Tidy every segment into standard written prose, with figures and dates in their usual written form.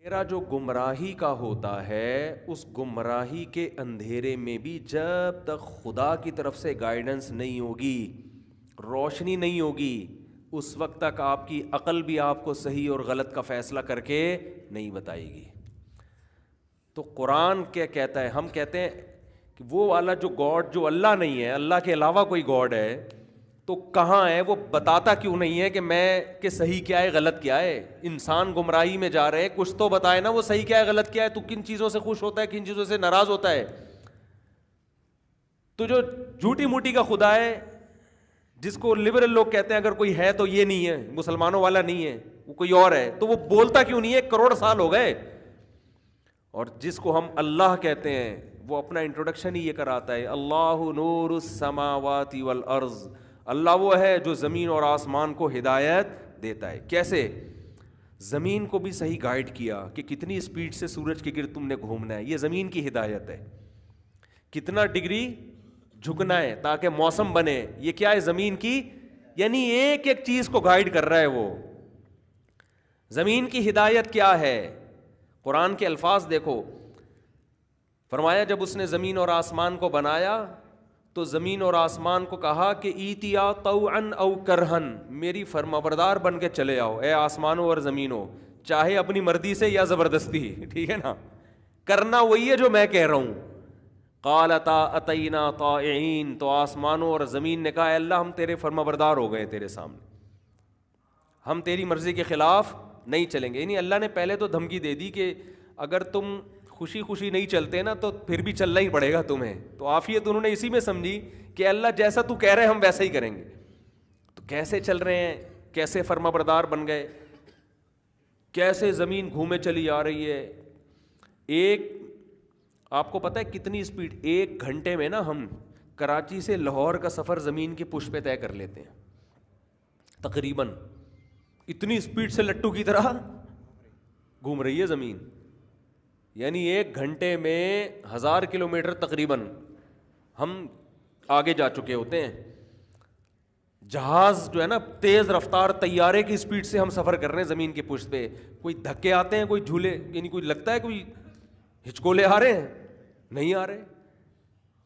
میرا جو گمراہی کا ہوتا ہے اس گمراہی کے اندھیرے میں بھی جب تک خدا کی طرف سے گائیڈنس نہیں ہوگی، روشنی نہیں ہوگی، اس وقت تک آپ کی عقل بھی آپ کو صحیح اور غلط کا فیصلہ کر کے نہیں بتائے گی۔ تو قرآن کیا کہتا ہے؟ ہم کہتے ہیں کہ وہ والا جو گاڈ جو اللہ نہیں ہے، اللہ کے علاوہ کوئی گاڈ ہے تو کہاں ہے؟ وہ بتاتا کیوں نہیں ہے کہ صحیح کیا ہے غلط کیا ہے؟ انسان گمراہی میں جا رہے ہیں، کچھ تو بتائے نا وہ صحیح کیا ہے غلط کیا ہے، تو کن چیزوں سے خوش ہوتا ہے، کن چیزوں سے ناراض ہوتا ہے؟ تو جو جھوٹی موٹی کا خدا ہے جس کو لبرل لوگ کہتے ہیں اگر کوئی ہے تو یہ نہیں ہے، مسلمانوں والا نہیں ہے، وہ کوئی اور ہے، تو وہ بولتا کیوں نہیں ہے؟ کروڑ سال ہو گئے۔ اور جس کو ہم اللہ کہتے ہیں وہ اپنا انٹروڈکشن ہی یہ کراتا ہے، اللہ نور السماوات والارض، اللہ وہ ہے جو زمین اور آسمان کو ہدایت دیتا ہے۔ کیسے؟ زمین کو بھی صحیح گائیڈ کیا کہ کتنی اسپیڈ سے سورج کے گرد تم نے گھومنا ہے، یہ زمین کی ہدایت ہے۔ کتنا ڈگری جھکنا ہے تاکہ موسم بنے، یہ کیا ہے؟ زمین کی، یعنی ایک ایک چیز کو گائیڈ کر رہا ہے وہ۔ زمین کی ہدایت کیا ہے؟ قرآن کے الفاظ دیکھو، فرمایا جب اس نے زمین اور آسمان کو بنایا تو زمین اور آسمان کو کہا کہ ایتیا طوعن او کرہن، میری فرمانبردار بن کے چلے آؤ اے آسمانوں اور زمینوں، چاہے اپنی مرضی سے یا زبردستی، ٹھیک ہے نا، کرنا وہی ہے جو میں کہہ رہا ہوں۔ قالتا اتینا طائعین، تو آسمانوں اور زمین نے کہا اے اللہ ہم تیرے فرمانبردار ہو گئے تیرے سامنے، ہم تیری مرضی کے خلاف نہیں چلیں گے۔ یعنی اللہ نے پہلے تو دھمکی دے دی کہ اگر تم خوشی خوشی نہیں چلتے نا تو پھر بھی چلنا ہی پڑے گا تمہیں۔ تو عافیت انہوں نے اسی میں سمجھی کہ اللہ جیسا تو کہہ رہے ہیں ہم ویسا ہی کریں گے۔ تو کیسے چل رہے ہیں، کیسے فرمانبردار بن گئے، کیسے زمین گھومے چلی آ رہی ہے۔ ایک آپ کو پتہ ہے کتنی اسپیڈ؟ 1 گھنٹے میں نا ہم کراچی سے لاہور کا سفر زمین کے پشت پہ طے کر لیتے ہیں تقریباً، اتنی اسپیڈ سے لٹو کی طرح گھوم رہی ہے زمین۔ یعنی 1 گھنٹے میں 1000 کلومیٹر تقریباً ہم آگے جا چکے ہوتے ہیں۔ جہاز جو ہے نا تیز رفتار طیارے کی اسپیڈ سے ہم سفر کر رہے ہیں زمین کے پشت پہ۔ کوئی دھکے آتے ہیں، کوئی جھولے، یعنی کوئی لگتا ہے کوئی ہچکولے آ رہے ہیں؟ نہیں آ رہے۔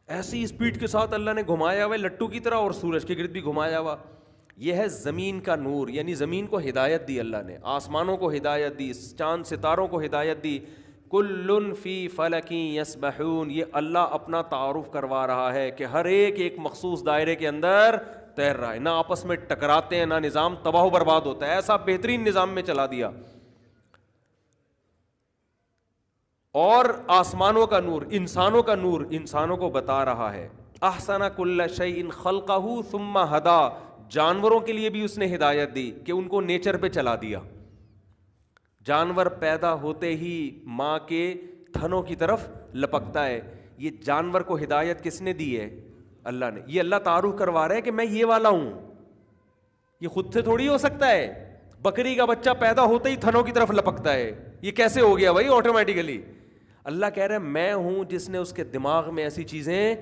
ایسی اسپیڈ کے ساتھ اللہ نے گھمایا ہوا ہے لٹو کی طرح، اور سورج کے گرد بھی گھمایا ہوا۔ یہ ہے زمین کا نور، یعنی زمین کو ہدایت دی اللہ نے، آسمانوں کو ہدایت دی، چاند ستاروں کو ہدایت دی۔ کل فی فلک یسبحون، یہ اللہ اپنا تعارف کروا رہا ہے کہ ہر ایک مخصوص دائرے کے اندر تیر رہا ہے، نہ آپس میں ٹکراتے ہیں، نہ نظام تباہ و برباد ہوتا ہے، ایسا بہترین نظام میں چلا دیا۔ اور آسمانوں کا نور، انسانوں کا نور انسانوں کو بتا رہا ہے۔ احسن کل شیء خلقہ ثم ہدا، جانوروں کے لیے بھی اس نے ہدایت دی کہ ان کو نیچر پہ چلا دیا۔ جانور پیدا ہوتے ہی ماں کے تھنوں کی طرف لپکتا ہے۔ یہ جانور کو ہدایت کس نے دی ہے؟ اللہ نے۔ یہ اللہ تعارف کروا رہا ہے کہ میں یہ والا ہوں، یہ خود سے تھوڑی ہو سکتا ہے۔ بکری کا بچہ پیدا ہوتے ہی تھنوں کی طرف لپکتا ہے، یہ کیسے ہو گیا بھائی آٹومیٹیکلی؟ اللہ کہہ رہا ہے میں ہوں جس نے اس کے دماغ میں ایسی چیزیں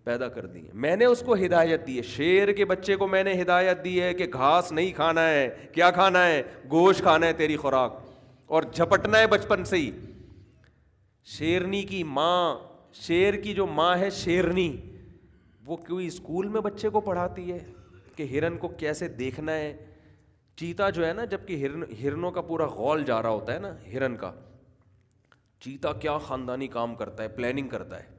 پیدا کر دی ہیں، میں نے اس کو ہدایت دی ہے۔ شیر کے بچے کو میں نے ہدایت دی ہے کہ گھاس نہیں کھانا ہے، کیا کھانا ہے؟ گوشت کھانا ہے تیری خوراک، اور جھپٹنا ہے بچپن سے ہی۔ شیرنی کی ماں، شیر کی جو ماں ہے شیرنی، وہ کوئی اسکول میں بچے کو پڑھاتی ہے کہ ہرن کو کیسے دیکھنا ہے؟ چیتا جو ہے نا، جب کہ ہرنوں کا پورا غول جا رہا ہوتا ہے نا ہرن کا، چیتا کیا خاندانی کام کرتا ہے، پلاننگ کرتا ہے۔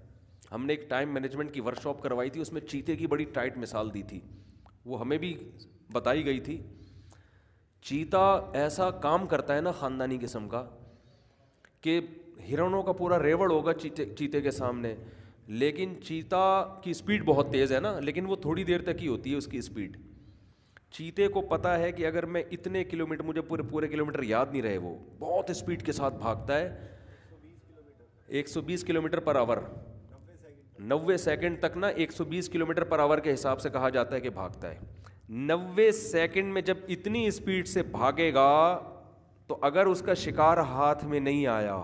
ہم نے ایک ٹائم مینجمنٹ کی ورکشاپ کروائی تھی، اس میں چیتے کی بڑی ٹائٹ مثال دی تھی، وہ ہمیں بھی بتائی گئی تھی۔ چیتا ایسا کام کرتا ہے نا خاندانی قسم کا کہ ہرنوں کا پورا ریوڑ ہوگا چیتے کے سامنے، لیکن چیتا کی اسپیڈ بہت تیز ہے نا، لیکن وہ تھوڑی دیر تک ہی ہوتی ہے اس کی اسپیڈ۔ چیتے کو پتا ہے کہ اگر میں اتنے کلومیٹر، مجھے پورے کلومیٹر یاد نہیں رہے، وہ بہت اسپیڈ کے ساتھ بھاگتا ہے، 120 کلومیٹر پر آور، 90 سیکنڈ تک نا 120 کلومیٹر پر آور کے حساب سے کہا جاتا ہے کہ بھاگتا ہے۔ 90 سیکنڈ میں جب اتنی اسپیڈ سے بھاگے گا تو اگر اس کا شکار ہاتھ میں نہیں آیا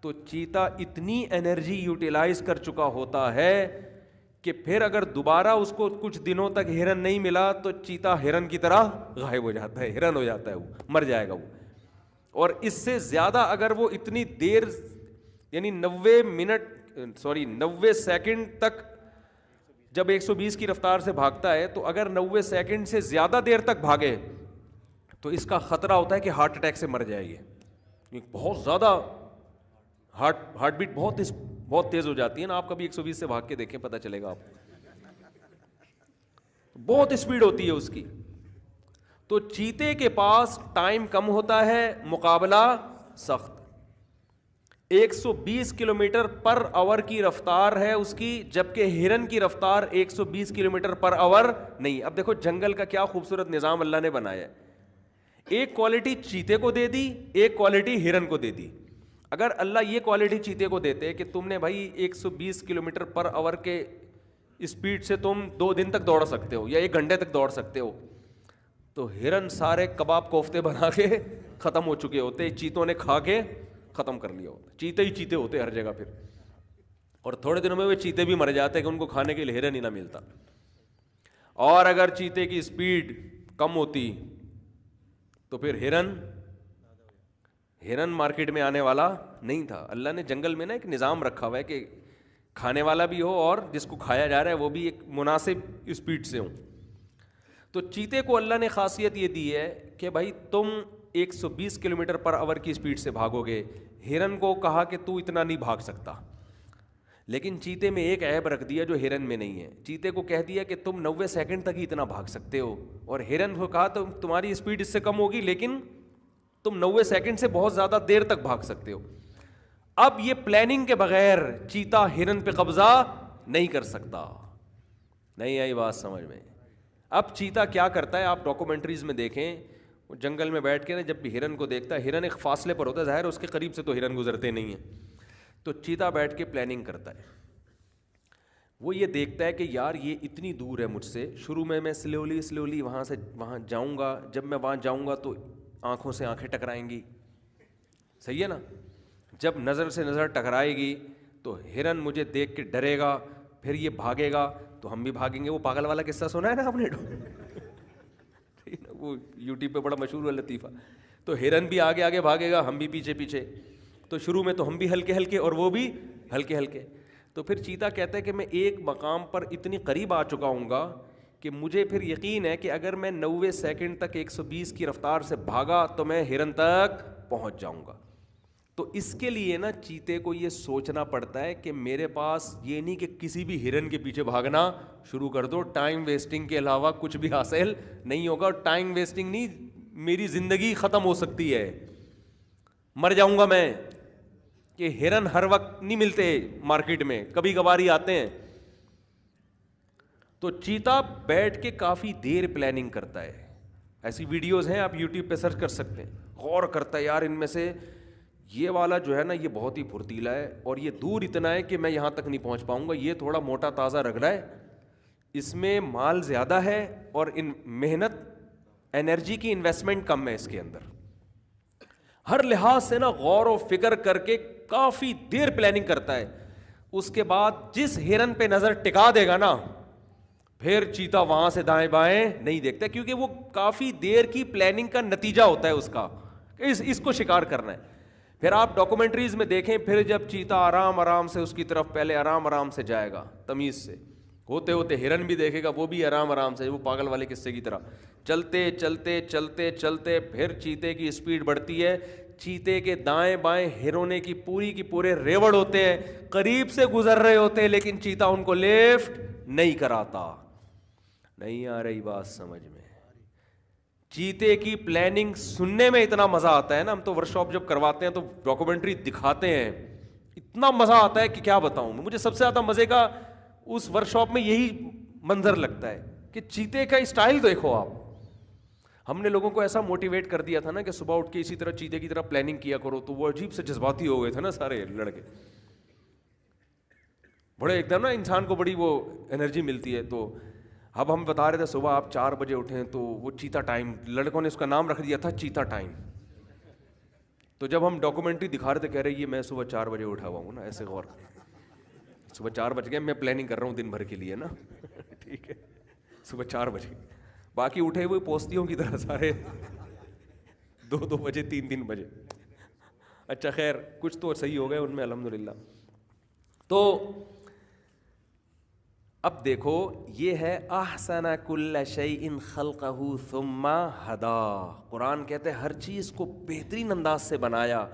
تو چیتا اتنی انرجی یوٹیلائز کر چکا ہوتا ہے کہ پھر اگر دوبارہ اس کو کچھ دنوں تک ہرن نہیں ملا تو چیتا ہرن کی طرح غائب ہو جاتا ہے، ہرن ہو جاتا ہے، وہ مر جائے گا وہ۔ اور اس سے زیادہ اگر وہ اتنی دیر یعنی 90 سیکنڈ تک جب 120 کی رفتار سے بھاگتا ہے تو اگر 90 سیکنڈ سے زیادہ دیر تک بھاگے تو اس کا خطرہ ہوتا ہے کہ ہارٹ اٹیک سے مر جائے گی. بہت زیادہ ہارٹ بیٹ بہت تیز ہو جاتی ہے نا. آپ کبھی 120 سے بھاگ کے دیکھیں, پتہ چلے گا آپ کو, بہت اسپیڈ ہوتی ہے اس کی. تو چیتے کے پاس ٹائم کم ہوتا ہے, مقابلہ سخت. 120 کلومیٹر پر آور کی رفتار ہے اس کی, جبکہ ہرن کی رفتار 120 کلومیٹر پر آور نہیں. اب دیکھو جنگل کا کیا خوبصورت نظام اللہ نے بنایا ہے. ایک کوالٹی چیتے کو دے دی, ایک کوالٹی ہرن کو دے دی. اگر اللہ یہ کوالٹی چیتے کو دیتے کہ تم نے بھائی 120 کلومیٹر پر آور کے اسپیڈ سے تم 2 دن تک دوڑ سکتے ہو یا 1 گھنٹے تک دوڑ سکتے ہو, تو ہرن سارے کباب کوفتے بنا کے ختم ہو چکے ہوتے, چیتوں نے کھا کے ختم کر لیا ہوتا. چیتے ہی چیتے ہوتے ہر جگہ پھر, اور تھوڑے دنوں میں وہ چیتے بھی مر جاتے کہ ان کو کھانے کے لیے ہرن ہی نہ ملتا. اور اگر چیتے کی اسپیڈ کم ہوتی تو پھر ہرن مارکیٹ میں آنے والا نہیں تھا. اللہ نے جنگل میں نا ایک نظام رکھا ہوا ہے کہ کھانے والا بھی ہو اور جس کو کھایا جا رہا ہے وہ بھی ایک مناسب اسپیڈ سے ہو. تو چیتے کو اللہ نے خاصیت یہ دی ہے کہ بھائی تم 120 کلومیٹر پر آور کی اسپیڈ سے بھاگو گے. ہرن کو کہا کہ تو اتنا نہیں بھاگ سکتا, لیکن چیتے میں ایک عیب رکھ دیا جو ہرن میں نہیں ہے. چیتے کو کہہ دیا کہ تم 90 سیکنڈ تک ہی اتنا بھاگ سکتے ہو, اور ہرن کو کہا تو تمہاری اسپیڈ اس سے کم ہوگی لیکن تم 90 سیکنڈ سے بہت زیادہ دیر تک بھاگ سکتے ہو. اب یہ پلاننگ کے بغیر چیتا ہرن پہ قبضہ نہیں کر سکتا. نہیں آئی بات سمجھ میں؟ اب چیتا کیا کرتا ہے, آپ ڈاکومنٹریز میں دیکھیں, وہ جنگل میں بیٹھ کے نا جب بھی ہرن کو دیکھتا ہے, ہرن ایک فاصلے پر ہوتا ہے, ظاہر اس کے قریب سے تو ہرن گزرتے نہیں ہیں, تو چیتا بیٹھ کے پلاننگ کرتا ہے. وہ یہ دیکھتا ہے کہ یار یہ اتنی دور ہے مجھ سے, شروع میں سلولی وہاں سے وہاں جاؤں گا, جب میں وہاں جاؤں گا تو آنکھوں سے آنکھیں ٹکرائیں گی, صحیح ہے نا. جب نظر سے نظر ٹکرائے گی تو ہرن مجھے دیکھ کے ڈرے گا, پھر یہ بھاگے گا تو ہم بھی بھاگیں گے. وہ پاگل والا قصہ سنا ہے نا آپ نے, وہ یوٹیوب پہ بڑا مشہور ہے لطیفہ. تو ہرن بھی آگے آگے بھاگے گا, ہم بھی پیچھے پیچھے. تو شروع میں تو ہم بھی ہلکے ہلکے اور وہ بھی ہلکے ہلکے. تو پھر چیتا کہتا ہے کہ میں ایک مقام پر اتنی قریب آ چکا ہوں گا کہ مجھے پھر یقین ہے کہ اگر میں 90 سیکنڈ تک 120 کی رفتار سے بھاگا تو میں ہرن تک پہنچ جاؤں گا. تو اس کے لیے نا چیتے کو یہ سوچنا پڑتا ہے کہ میرے پاس یہ نہیں کہ کسی بھی ہرن کے پیچھے بھاگنا شروع کر دو, ٹائم ویسٹنگ کے علاوہ کچھ بھی حاصل نہیں ہوگا. ٹائم ویسٹنگ نہیں, میری زندگی ختم ہو سکتی ہے, مر جاؤں گا میں. کہ ہرن ہر وقت نہیں ملتے مارکیٹ میں, کبھی کبھار آتے ہیں. تو چیتا بیٹھ کے کافی دیر پلاننگ کرتا ہے. ایسی ویڈیوز ہیں, آپ یوٹیوب پہ سرچ کر سکتے ہیں. غور کرتا ہے یار ان میں سے یہ والا جو ہے نا یہ بہت ہی پھرتیلا ہے, اور یہ دور اتنا ہے کہ میں یہاں تک نہیں پہنچ پاؤں گا. یہ تھوڑا موٹا تازہ رگڑا ہے, اس میں مال زیادہ ہے اور ان محنت انرجی کی انویسٹمنٹ کم ہے اس کے اندر. ہر لحاظ سے نا غور و فکر کر کے کافی دیر پلاننگ کرتا ہے. اس کے بعد جس ہرن پہ نظر ٹکا دے گا نا, پھر چیتا وہاں سے دائیں بائیں نہیں دیکھتا, کیونکہ وہ کافی دیر کی پلاننگ کا نتیجہ ہوتا ہے اس کا, اس کو شکار کرنا ہے. پھر آپ ڈاکومنٹریز میں دیکھیں, پھر جب چیتا آرام آرام سے اس کی طرف پہلے آرام آرام سے جائے گا تمیز سے, ہوتے ہوتے ہرن بھی دیکھے گا, وہ بھی آرام آرام سے, وہ پاگل والے قصے کی طرح چلتے چلتے چلتے چلتے پھر چیتے کی اسپیڈ بڑھتی ہے. چیتے کے دائیں بائیں ہرنوں کی پورے ریوڑ ہوتے ہیں, قریب سے گزر رہے ہوتے ہیں, لیکن چیتا ان کو لیفٹ نہیں کراتا. نہیں آ رہی بات سمجھ میں؟ چیتے کی پلاننگ سننے میں اتنا مزہ آتا ہے نا, ہم تو ورک شاپ جب کرواتے ہیں تو ڈاکومنٹری دکھاتے ہیں, اتنا مزہ آتا ہے کہ کیا بتاؤں. مجھے سب سے زیادہ مزے کا اس ورک شاپ میں یہی منظر لگتا ہے کہ چیتے کا اسٹائل دیکھو آپ. ہم نے لوگوں کو ایسا موٹیویٹ کر دیا تھا نا کہ صبح اٹھ کے اسی طرح چیتے کی طرح پلاننگ کیا کرو, تو وہ عجیب سے جذباتی ہو گئے تھے نا سارے لڑکے, بڑے ایک دم نا انسان کو بڑی وہ انرجی ملتی ہے. تو اب ہم بتا رہے تھے صبح آپ 4 بجے اٹھیں, تو وہ چیتا ٹائم, لڑکوں نے اس کا نام رکھ دیا تھا چیتا ٹائم. تو جب ہم ڈاکومنٹری دکھا رہے تھے کہہ رہے یہ میں صبح 4 بجے اٹھا ہوا ہوں نا, ایسے غور صبح 4 بج گئے, میں پلاننگ کر رہا ہوں دن بھر کے لیے نا, ٹھیک ہے, صبح 4 بجے. باقی اٹھے ہوئے پوستیوں کی طرح سارے 2 بجے 3 بجے. اچھا خیر کچھ تو صحیح ہو گئے ان میں الحمدللہ. تو اب دیکھو یہ ہے احسن کل شیء خلقہ ثم ہدا. قرآن کہتے ہیں ہر چیز کو بہترین انداز سے بنایا,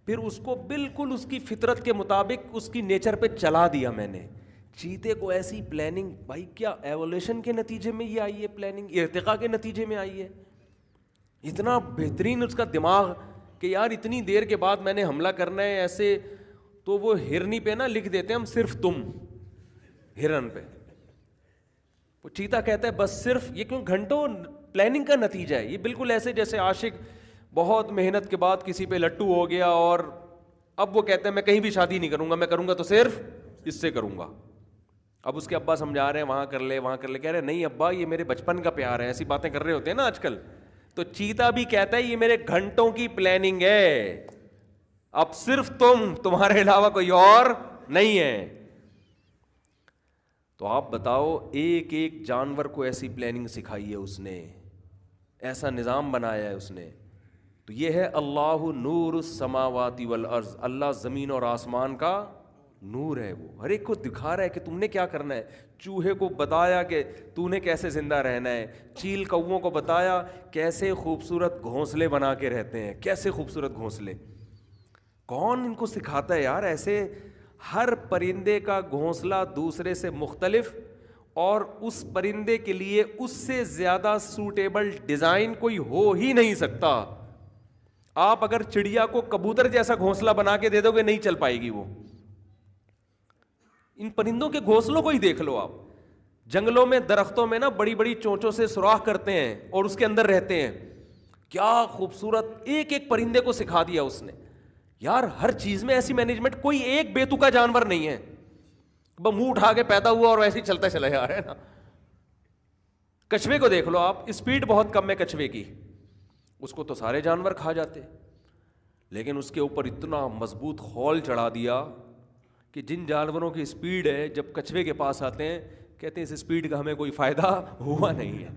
پھر اس کو بالکل اس کی فطرت کے مطابق اس کی نیچر پہ چلا دیا میں نے. چیتے کو ایسی پلاننگ, بھائی کیا ایولیوشن کے نتیجے میں یہ آئی ہے پلاننگ, ارتقاء کے نتیجے میں آئی ہے؟ اتنا بہترین اس کا دماغ کہ یار اتنی دیر کے بعد میں نے حملہ کرنا ہے ایسے, تو وہ ہرنی پہ نا لکھ دیتے ہیں ہم صرف تم, ہرن پہ. وہ چیتا کہتا ہے بس صرف یہ, کیوں گھنٹوں پلاننگ کا نتیجہ ہے یہ. بالکل ایسے جیسے عاشق بہت محنت کے بعد کسی پہ لٹو ہو گیا اور اب وہ کہتے ہیں میں کہیں بھی شادی نہیں کروں گا, میں کروں گا تو صرف اس سے کروں گا. اب اس کے ابا سمجھا رہے ہیں وہاں کر لے وہاں کر لے, کہہ رہے نہیں ابا یہ میرے بچپن کا پیار ہے. ایسی باتیں کر رہے ہوتے ہیں نا آج کل. تو چیتا بھی کہتا ہے یہ میرے گھنٹوں کی پلاننگ ہے, اب صرف تمہارے علاوہ کوئی اور نہیں ہے. تو آپ بتاؤ ایک ایک جانور کو ایسی پلاننگ سکھائی ہے اس نے, ایسا نظام بنایا ہے اس نے. تو یہ ہے اللہ نور السماوات والارض, اللہ زمین اور آسمان کا نور ہے. وہ ہر ایک کو دکھا رہا ہے کہ تم نے کیا کرنا ہے. چوہے کو بتایا کہ تو نے کیسے زندہ رہنا ہے, چیل کووں کو بتایا کیسے خوبصورت گھونسلے بنا کے رہتے ہیں, کیسے خوبصورت گھونسلے. کون ان کو سکھاتا ہے یار ایسے؟ ہر پرندے کا گھونسلہ دوسرے سے مختلف, اور اس پرندے کے لیے اس سے زیادہ سوٹیبل ڈیزائن کوئی ہو ہی نہیں سکتا. آپ اگر چڑیا کو کبوتر جیسا گھونسلہ بنا کے دے دو گے نہیں چل پائے گی وہ. ان پرندوں کے گھونسلوں کو ہی دیکھ لو آپ. جنگلوں میں درختوں میں نا بڑی بڑی چونچوں سے سوراخ کرتے ہیں اور اس کے اندر رہتے ہیں. کیا خوبصورت, ایک ایک پرندے کو سکھا دیا اس نے. یار ہر چیز میں ایسی مینجمنٹ, کوئی ایک بے تکا جانور نہیں ہے منہ اٹھا کے پیدا ہوا اور ویسے ہی چلتا چلا جا رہا ہے نا. کچھوے کو دیکھ لو آپ, اسپیڈ بہت کم ہے کچھوے کی, اس کو تو سارے جانور کھا جاتے, لیکن اس کے اوپر اتنا مضبوط خول چڑھا دیا کہ جن جانوروں کی اسپیڈ ہے جب کچھوے کے پاس آتے ہیں کہتے ہیں اس اسپیڈ کا ہمیں کوئی فائدہ ہوا نہیں ہے.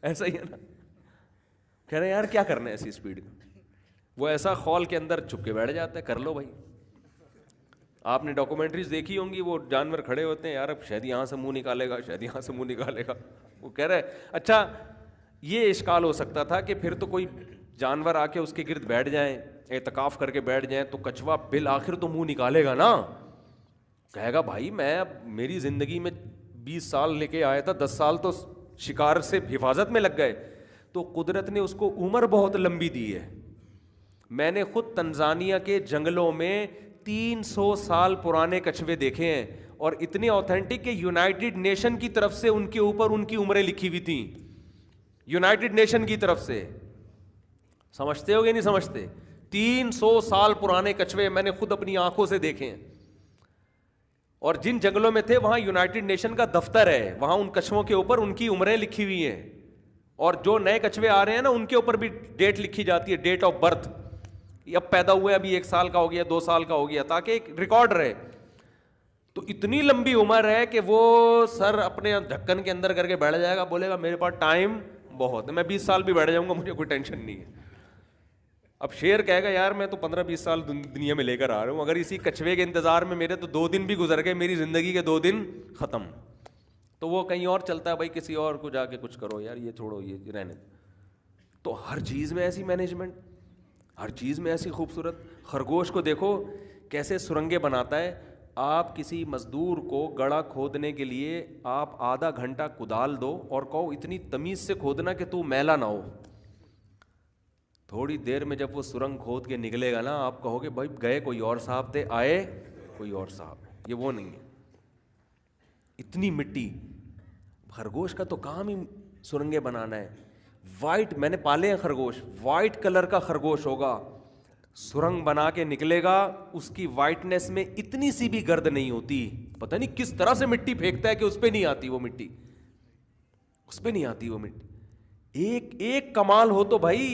ایسا ہی ہے نا, کہہ رہے ہیں یار کیا کرنا ہے ایسی اسپیڈ کا. وہ ایسا خول کے اندر چھپ کے بیٹھ جاتا ہے, کر لو بھائی. آپ نے ڈاکومنٹریز دیکھی ہوں گی, وہ جانور کھڑے ہوتے ہیں, یار اب شاید یہاں سے منہ نکالے گا, شاید یہاں سے منہ نکالے گا. وہ کہہ رہے اچھا یہ اشکال ہو سکتا تھا کہ پھر تو کوئی جانور آ کے اس کے گرد بیٹھ جائیں, اعتکاف کر کے بیٹھ جائیں, تو کچھوا بالآخر تو منہ نکالے گا نا. کہے گا بھائی میں اب میری زندگی میں 20 سال لے کے آیا تھا, 10 سال تو شکار سے حفاظت میں لگ گئے. تو قدرت نے اس کو عمر بہت لمبی دی ہے. میں نے خود تنزانیہ کے جنگلوں میں 300 سال پرانے کچھوے دیکھے ہیں, اور اتنے اوتھینٹک کہ یونائٹڈ نیشن کی طرف سے ان کے اوپر ان کی عمریں لکھی ہوئی تھیں, یونائٹڈ نیشن کی طرف سے. سمجھتے ہو گے نہیں سمجھتے؟ 300 سال پرانے کچھوے میں نے خود اپنی آنکھوں سے دیکھے ہیں. اور جن جنگلوں میں تھے وہاں یونائٹڈ نیشن کا دفتر ہے, وہاں ان کچھووں کے اوپر ان کی عمریں لکھی ہوئی ہیں. اور جو نئے کچھوے آ رہے ہیں نا ان کے اوپر بھی ڈیٹ لکھی جاتی ہے, ڈیٹ آف برتھ. اب پیدا ہوئے ابھی 1 سال کا ہو گیا, 2 سال کا ہو گیا, تاکہ ایک ریکارڈ رہے. تو اتنی لمبی عمر ہے کہ وہ سر اپنے ڈھکن کے اندر کر کے بیٹھ جائے گا, بولے گا میرے پاس ٹائم بہت ہے, میں 20 سال بھی بیٹھ جاؤں گا, مجھے کوئی ٹینشن نہیں ہے. اب شیر کہے گا یار میں تو 15-20 سال دنیا میں لے کر آ رہا ہوں, اگر اسی کچھوے کے انتظار میں میرے تو 2 دن بھی گزر گئے, میری زندگی کے 2 دن ختم. تو وہ کہیں اور چلتا ہے, بھائی کسی اور کو جا کے کچھ کرو یار, یہ چھوڑو یہ رہنے. تو ہر چیز میں ایسی مینجمنٹ, ہر چیز میں ایسی خوبصورت. خرگوش کو دیکھو کیسے سرنگیں بناتا ہے. آپ کسی مزدور کو گڑھا کھودنے کے لیے آپ آدھا گھنٹہ کدال دو اور کہو اتنی تمیز سے کھودنا کہ تو میلا نہ ہو, تھوڑی دیر میں جب وہ سرنگ کھود کے نکلے گا نا, آپ کہو گے بھائی گئے کوئی اور صاحب تھے, آئے کوئی اور صاحب, یہ وہ نہیں ہے. اتنی مٹی. خرگوش کا تو کام ہی سرنگیں بنانا ہے. وائٹ, میں نے پالے ہیں خرگوش, وائٹ کلر کا خرگوش ہوگا, سرنگ بنا کے نکلے گا, اس کی وائٹنس میں اتنی سی بھی گرد نہیں ہوتی. پتہ نہیں کس طرح سے مٹی پھینکتا ہے کہ اس پہ نہیں آتی وہ مٹی, اس پہ نہیں آتی وہ مٹی. ایک ایک کمال ہو تو بھائی.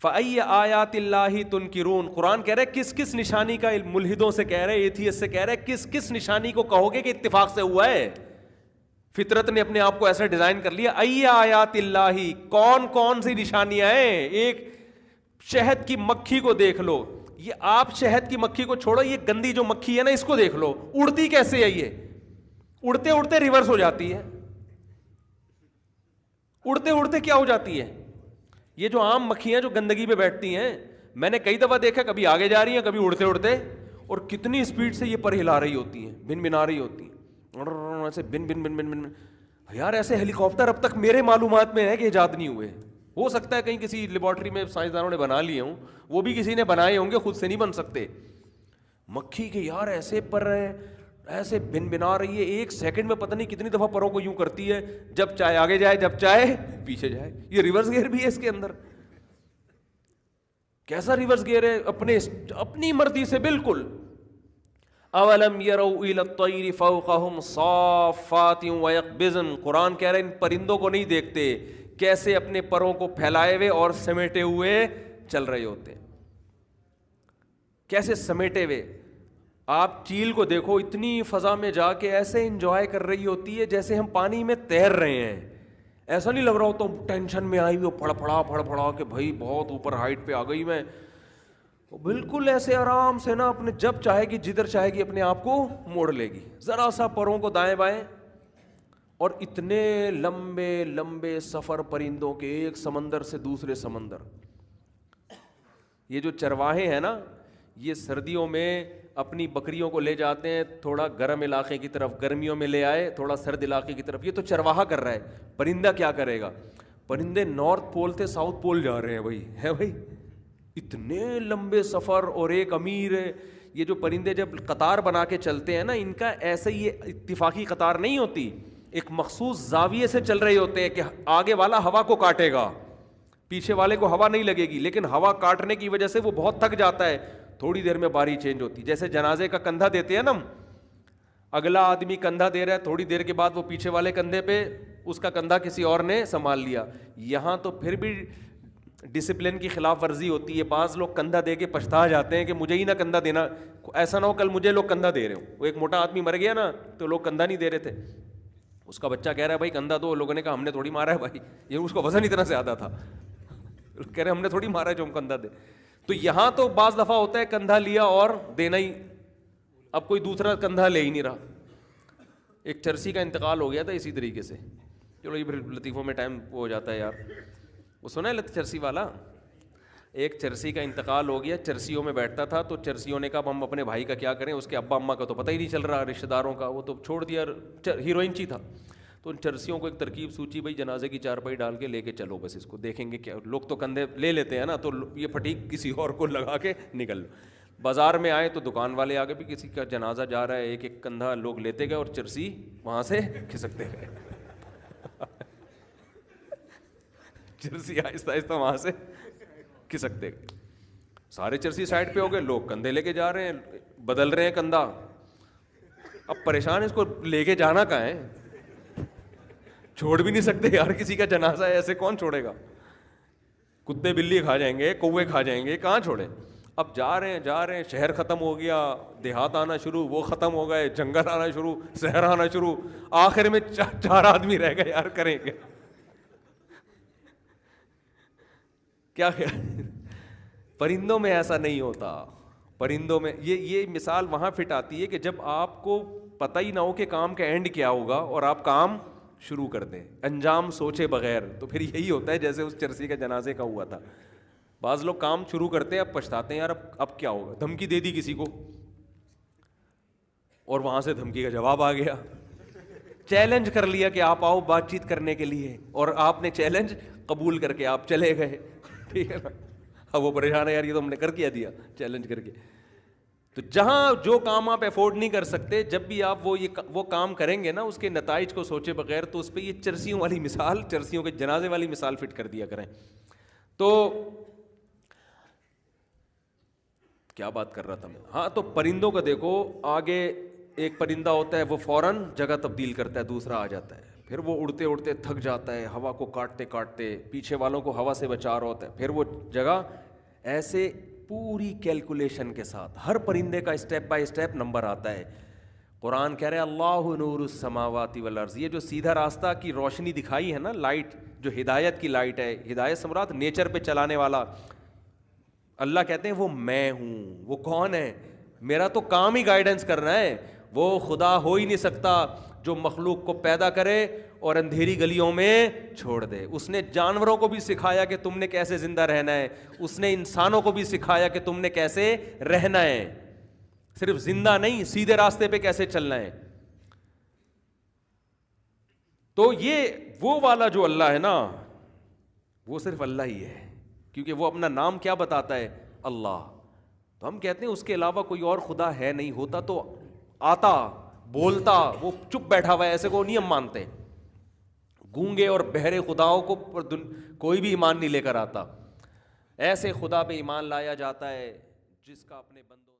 فَأَيَّ آیَاتِ اللَّهِ تُنْکِرُونَ, قرآن کہہ رہے کس کس نشانی کا, ملحدوں سے کہہ رہے, ایتھیسٹ سے کہہ رہے کس کس نشانی کو کہو گے کہ اتفاق سے ہوا ہے. فطرت نے اپنے آپ کو ایسا ڈیزائن کر لیا. اَيَّ آیَاتِ اللَّهِ, کون کون سی نشانیاں ہیں. ایک شہد کی مکھی کو دیکھ لو, یہ آپ شہد کی مکھی کو چھوڑو, یہ گندی جو مکھی ہے نا اس کو دیکھ لو, اڑتی کیسے ہے, یہ اڑتے اڑتے ریورس ہو جاتی ہے, اڑتے اڑتے کیا ہو جاتی ہے. یہ جو عام مکھیاں جو گندگی پہ بیٹھتی ہیں, میں نے کئی دفعہ دیکھا, کبھی آگے جا رہی ہیں کبھی اڑتے اڑتے, اور کتنی اسپیڈ سے یہ پر ہلا رہی ہوتی ہیں, بن بنا رہی ہوتی ہیں ایسے بن بن بن بن بن. یار ایسے ہیلی کاپٹر اب تک میرے معلومات میں ہے کہ ایجاد نہیں ہوئے. ہو سکتا ہے کہیں کسی لیبارٹری میں سائنسدانوں نے بنا لیے ہوں, وہ بھی کسی نے بنائے ہوں گے, خود سے نہیں بن سکتے. مکھی کے یار ایسے پر ہے, ایسے بن بنا رہی ہے, ایک سیکنڈ میں پتہ نہیں کتنی دفعہ پروں کو یوں کرتی ہے, جب چاہے آگے جائے جب چاہے پیچھے جائے. یہ ریورس گیئر بھی ہے اس کے اندر. کیسا ریورس گیئر ہے, اپنی مرضی سے بالکل. اولم یروا الی الطیر فوقہم صافات ویقبضن, قرآن کہہ رہے ہیں ان پرندوں کو نہیں دیکھتے کیسے اپنے پروں کو پھیلائے ہوئے اور سمیٹے ہوئے چل رہے ہوتے ہیں, کیسے سمیٹے ہوئے. آپ چیل کو دیکھو, اتنی فضا میں جا کے ایسے انجوائے کر رہی ہوتی ہے جیسے ہم پانی میں تیر رہے ہیں. ایسا نہیں لگ رہا ہوتا ٹینشن میں آئی ہوئی پھڑ پھڑا کہ بھائی بہت اوپر ہائٹ پہ آ گئی میں. بالکل ایسے آرام سے نا, اپنے جب چاہے گی جدھر چاہے گی اپنے آپ کو موڑ لے گی, ذرا سا پروں کو دائیں بائیں. اور اتنے لمبے لمبے سفر پرندوں کے, ایک سمندر سے دوسرے سمندر. یہ جو چرواہے ہیں نا, یہ سردیوں میں اپنی بکریوں کو لے جاتے ہیں تھوڑا گرم علاقے کی طرف, گرمیوں میں لے آئے تھوڑا سرد علاقے کی طرف. یہ تو چرواہا کر رہا ہے, پرندہ کیا کرے گا؟ پرندے نارتھ پول سے ساؤتھ پول جا رہے ہیں بھائی, ہے بھائی اتنے لمبے سفر. اور ایک امیر ہے, یہ جو پرندے جب قطار بنا کے چلتے ہیں نا, ان کا ایسے ہی اتفاقی قطار نہیں ہوتی, ایک مخصوص زاویے سے چل رہے ہوتے ہیں کہ آگے والا ہوا کو کاٹے گا, پیچھے والے کو ہوا نہیں لگے گی, لیکن ہوا کاٹنے کی وجہ سے وہ بہت تھک جاتا ہے. تھوڑی دیر میں باری چینج ہوتی, جیسے جنازے کا کندھا دیتے ہیں نا, اگلا آدمی کندھا دے رہا ہے, تھوڑی دیر کے بعد وہ پیچھے والے کندھے پہ اس کا کندھا کسی اور نے سنبھال لیا. یہاں تو پھر بھی ڈسپلن کی خلاف ورزی ہوتی ہے, بعض لوگ کندھا دے کے پچھتا جاتے ہیں کہ مجھے ہی نہ کندھا دینا, ایسا نہ ہو کل مجھے لوگ کندھا دے رہے ہوں. وہ ایک موٹا آدمی مر گیا نا تو لوگ کندھا نہیں دے رہے تھے, اس کا بچہ کہہ رہا ہے بھائی کندھا دو, لوگوں نے کہا ہم نے تھوڑی مارا ہے بھائی, یہ اس کا وزن اتنا زیادہ تھا, کہہ رہے ہم نے تھوڑی مارا ہے جو ہم کندھا دے. تو یہاں تو بعض دفعہ ہوتا ہے کندھا لیا اور دینا ہی, اب کوئی دوسرا کندھا لے ہی نہیں رہا. ایک چرسی کا انتقال ہو گیا تھا اسی طریقے سے. چلو یہ پھر لطیفوں میں ٹائم ہو جاتا ہے یار. وہ سنا ہے چرسی والا, ایک چرسی کا انتقال ہو گیا, چرسیوں میں بیٹھتا تھا, تو چرسیوں نے کہا اب ہم اپنے بھائی کا کیا کریں, اس کے ابا اماں کا تو پتہ ہی نہیں چل رہا, رشتہ داروں کا, وہ تو چھوڑ دیا, ہیروئن چی تھا. تو ان چرسیوں کو ایک ترکیب سوچی, بھائی جنازے کی چارپائی ڈال کے لے کے چلو, بس اس کو دیکھیں گے کیا, لوگ تو کندھے لے لیتے ہیں نا, تو یہ پھٹیک کسی اور کو لگا کے نکل. بازار میں آئے تو دکان والے آگے بھی کسی کا جنازہ جا رہا ہے, ایک ایک کندھا لوگ لیتے گئے اور چرسی وہاں سے کھسکتے گئے. چرسی آہستہ آہستہ وہاں سے کھسکتے گئے, سارے چرسی سائڈ پہ ہو گئے, لوگ کندھے لے کے جا رہے ہیں, بدل رہے ہیں کندھا. اب پریشان اس کو لے کے جانا کہاں ہے, چھوڑ بھی نہیں سکتے یار, کسی کا جنازہ ہے ایسے کون چھوڑے گا, کتے بلی کھا جائیں گے, کوے کھا جائیں گے, کہاں چھوڑے. اب جا رہے ہیں, شہر ختم ہو گیا, دیہات آنا شروع, وہ ختم ہو گئے, جنگل آنا شروع, شہر آنا شروع, آخر میں 4 آدمی رہ گئے یار, کریں گے کیا. پرندوں میں ایسا نہیں ہوتا. پرندوں میں یہ مثال وہاں فٹ آتی ہے کہ جب آپ کو پتہ ہی نہ ہو کہ کام کا اینڈ کیا ہوگا اور آپ کام شروع کر دیں انجام سوچے بغیر, تو پھر یہی ہوتا ہے جیسے اس چرسی کا جنازے کا ہوا تھا. بعض لوگ کام شروع کرتے ہیں, اب پچھتاتے ہیں یار اب کیا ہوگا, دھمکی دے دی کسی کو اور وہاں سے دھمکی کا جواب آ گیا, چیلنج کر لیا کہ آپ آؤ بات چیت کرنے کے لیے, اور آپ نے چیلنج قبول کر کے آپ چلے گئے, ٹھیک ہے نا. اب وہ پریشان ہے یار, یہ تو ہم نے کر کیا دیا چیلنج کر کے. تو جہاں جو کام آپ افورڈ نہیں کر سکتے, جب بھی آپ وہ کام کریں گے نا, اس کے نتائج کو سوچے بغیر, تو اس پہ یہ چرسیوں والی مثال, چرسیوں کے جنازے والی مثال فٹ کر دیا کریں. تو کیا بات کر رہا تھا میں, ہاں, تو پرندوں کا دیکھو, آگے ایک پرندہ ہوتا ہے وہ فوراً جگہ تبدیل کرتا ہے, دوسرا آ جاتا ہے, پھر وہ اڑتے اڑتے تھک جاتا ہے, ہوا کو کاٹتے کاٹتے, پیچھے والوں کو ہوا سے بچا رہا ہوتا ہے, پھر وہ جگہ ایسے پوری کیلکولیشن کے ساتھ, ہر پرندے کا اسٹیپ بائی اسٹیپ نمبر آتا ہے. قرآن کہہ رہے اللہ نور السماوات والارض, یہ جو سیدھا راستہ کی روشنی دکھائی ہے نا, لائٹ جو ہدایت کی لائٹ ہے, ہدایت سے مراد نیچر پہ چلانے والا, اللہ کہتے ہیں وہ میں ہوں. وہ کون ہے؟ میرا تو کام ہی گائیڈنس کرنا ہے. وہ خدا ہو ہی نہیں سکتا جو مخلوق کو پیدا کرے اور اندھیری گلیوں میں چھوڑ دے. اس نے جانوروں کو بھی سکھایا کہ تم نے کیسے زندہ رہنا ہے, اس نے انسانوں کو بھی سکھایا کہ تم نے کیسے رہنا ہے, صرف زندہ نہیں سیدھے راستے پہ کیسے چلنا ہے. تو یہ وہ والا جو اللہ ہے نا, وہ صرف اللہ ہی ہے, کیونکہ وہ اپنا نام کیا بتاتا ہے؟ اللہ. تو ہم کہتے ہیں اس کے علاوہ کوئی اور خدا ہے نہیں, ہوتا تو آتا بولتا, وہ چپ بیٹھا ہوا ہے, ایسے کو نہیں ہم مانتے. گونگے اور بہرے خداؤں کو کوئی بھی ایمان نہیں لے کر آتا. ایسے خدا پہ ایمان لایا جاتا ہے جس کا اپنے بندوں